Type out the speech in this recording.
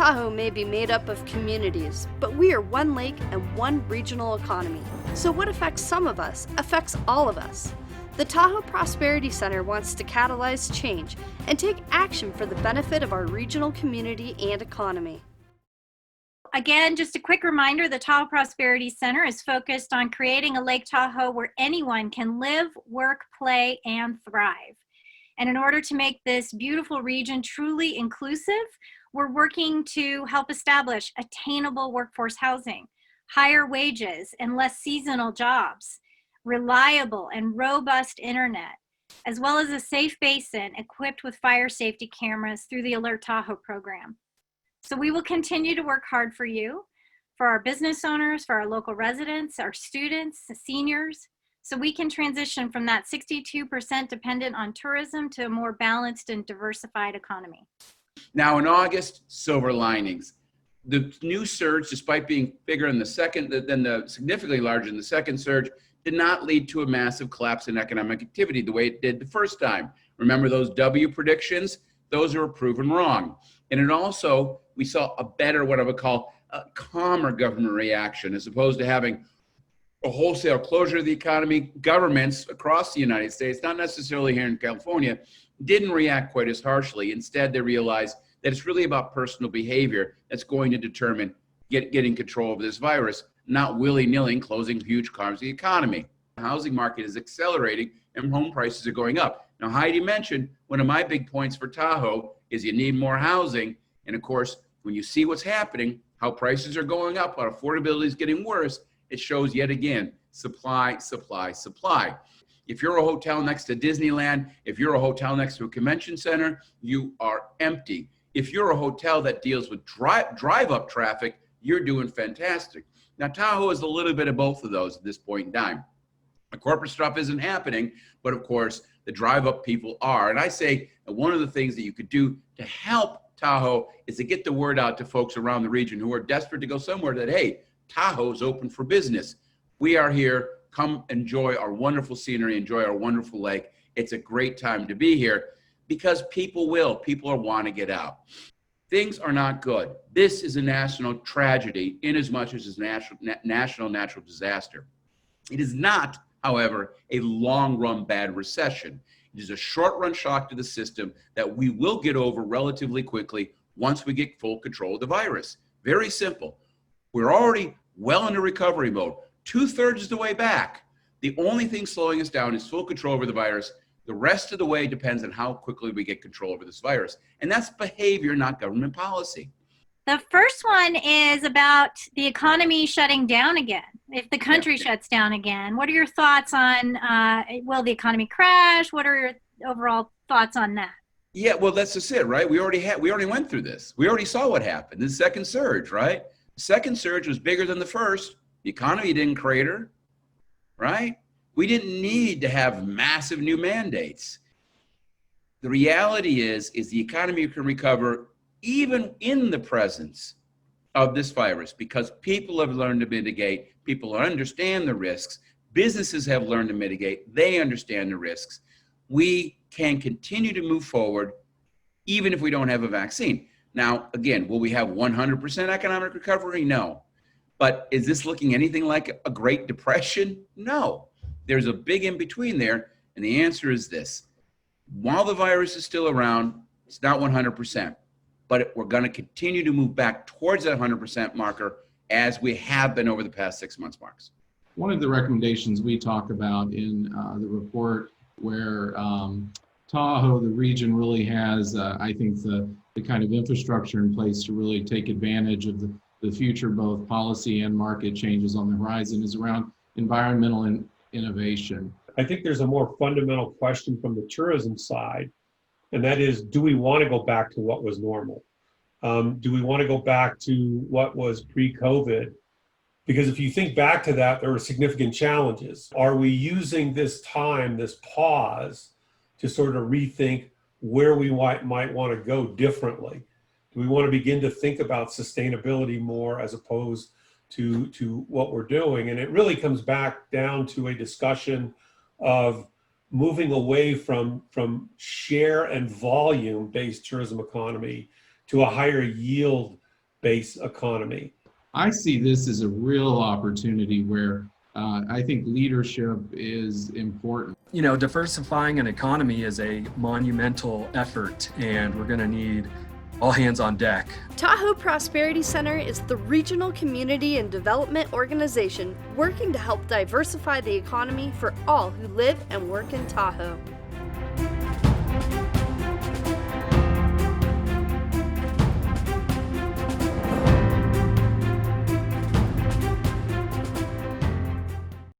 Tahoe may be made up of communities, but we are one lake and one regional economy. So what affects some of us affects all of us. The Tahoe Prosperity Center wants to catalyze change and take action for the benefit of our regional community and economy. Again, just a quick reminder, the Tahoe Prosperity Center is focused on creating a Lake Tahoe where anyone can live, work, play, and thrive. And in order to make this beautiful region truly inclusive, we're working to help establish attainable workforce housing, higher wages and less seasonal jobs, reliable and robust internet, as well as a safe basin equipped with fire safety cameras through the Alert Tahoe program. So we will continue to work hard for you, for our business owners, for our local residents, our students, the seniors, so we can transition from that 62% dependent on tourism to a more balanced and diversified economy. Now in August, silver linings. The new surge, despite being bigger in the significantly larger in the second surge, did not lead to a massive collapse in economic activity the way it did the first time. Remember those W predictions? Those were proven wrong. And it also, we saw a better, what I would call a calmer government reaction, as opposed to having a wholesale closure of the economy. Governments across the United States, not necessarily here in California, didn't react quite as harshly. Instead, they realized that it's really about personal behavior that's going to determine getting control of this virus, not willy-nilly closing huge parts of the economy. The housing market is accelerating and home prices are going up. Now, Heidi mentioned one of my big points for Tahoe is you need more housing. And of course, when you see what's happening, how prices are going up, how affordability is getting worse, it shows yet again, supply, supply, supply. If you're a hotel next to Disneyland, if you're a hotel next to a convention center, you are empty. If you're a hotel that deals with drive-up traffic, you're doing fantastic. Now, Tahoe is a little bit of both of those at this point in time. The corporate stuff isn't happening, but of course, the drive-up people are. And I say that one of the things that you could do to help Tahoe is to get the word out to folks around the region who are desperate to go somewhere that, hey, Tahoe's open for business. We are here. Come enjoy our wonderful scenery, enjoy our wonderful lake. It's a great time to be here because people want to get out. Things are not good. This is a national tragedy in as much as it's a national natural disaster. It is not, however, a long-run bad recession. It is a short-run shock to the system that we will get over relatively quickly once we get full control of the virus. Very simple. We're already well into recovery mode. 2/3 of the way back. The only thing slowing us down is full control over the virus. The rest of the way depends on how quickly we get control over this virus. And that's behavior, not government policy. The first one is about the economy shutting down again. If the country shuts down again, what are your thoughts on, will the economy crash? What are your overall thoughts on that? Yeah, well, that's just it, right? We already went through this. We already saw what happened. The second surge, right? The second surge was bigger than the first. The economy didn't crater, right? We didn't need to have massive new mandates. The reality is the economy can recover even in the presence of this virus because people have learned to mitigate, people understand the risks, businesses have learned to mitigate, they understand the risks. We can continue to move forward even if we don't have a vaccine. Now, again, will we have 100% economic recovery? No. But is this looking anything like a Great Depression? No. There's a big in between there, and the answer is this. While the virus is still around, it's not 100%, but we're going to continue to move back towards that 100% marker as we have been over the past 6 months, Marks. One of the recommendations we talk about in the report where Tahoe, the region really has, I think, the kind of infrastructure in place to really take advantage of the future, both policy and market changes on the horizon, is around environmental innovation. I think there's a more fundamental question from the tourism side, and that is, do we want to go back to what was normal? Do we want to go back to what was pre-COVID? Because if you think back to that, there were significant challenges. Are we using this time, this pause, to sort of rethink where we might want to go differently? Do we want to begin to think about sustainability more as opposed to what we're doing? And it really comes back down to a discussion of moving away from share and volume based tourism economy to a higher yield base economy. I see this as a real opportunity where I think leadership is important. You know, diversifying an economy is a monumental effort, and we're going to need all hands on deck. Tahoe Prosperity Center is the regional community and development organization working to help diversify the economy for all who live and work in Tahoe.